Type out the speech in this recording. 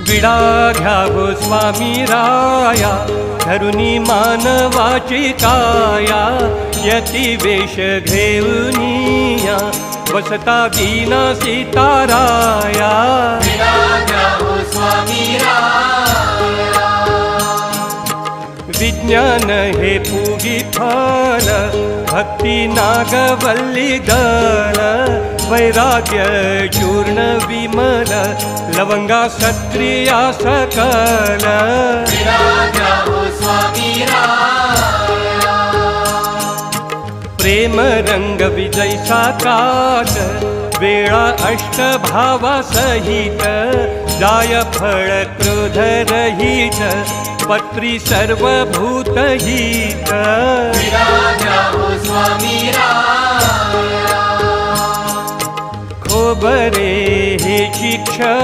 विडा घ्यावो स्वामी राया, धरुनी मानवाची काया, यती वेश घेऊनिया, वसता दीना सीताराया. विडा घ्यावो स्वामी राया. विज्ञान हे पूगी फल, भक्ती नागवल्ली दल, वैराग्य चूर्ण विमल, लवंगा सत्रिया सकल. विडा घ्यावो स्वामी राया. प्रेम रंग विजय साकात, वेळा अष्टभावा सहित, जाय फळ क्रोध रहित, पत्री सर्वभूत हित. विडा घ्यावो स्वामी राया. खोबरे हे शिक्षण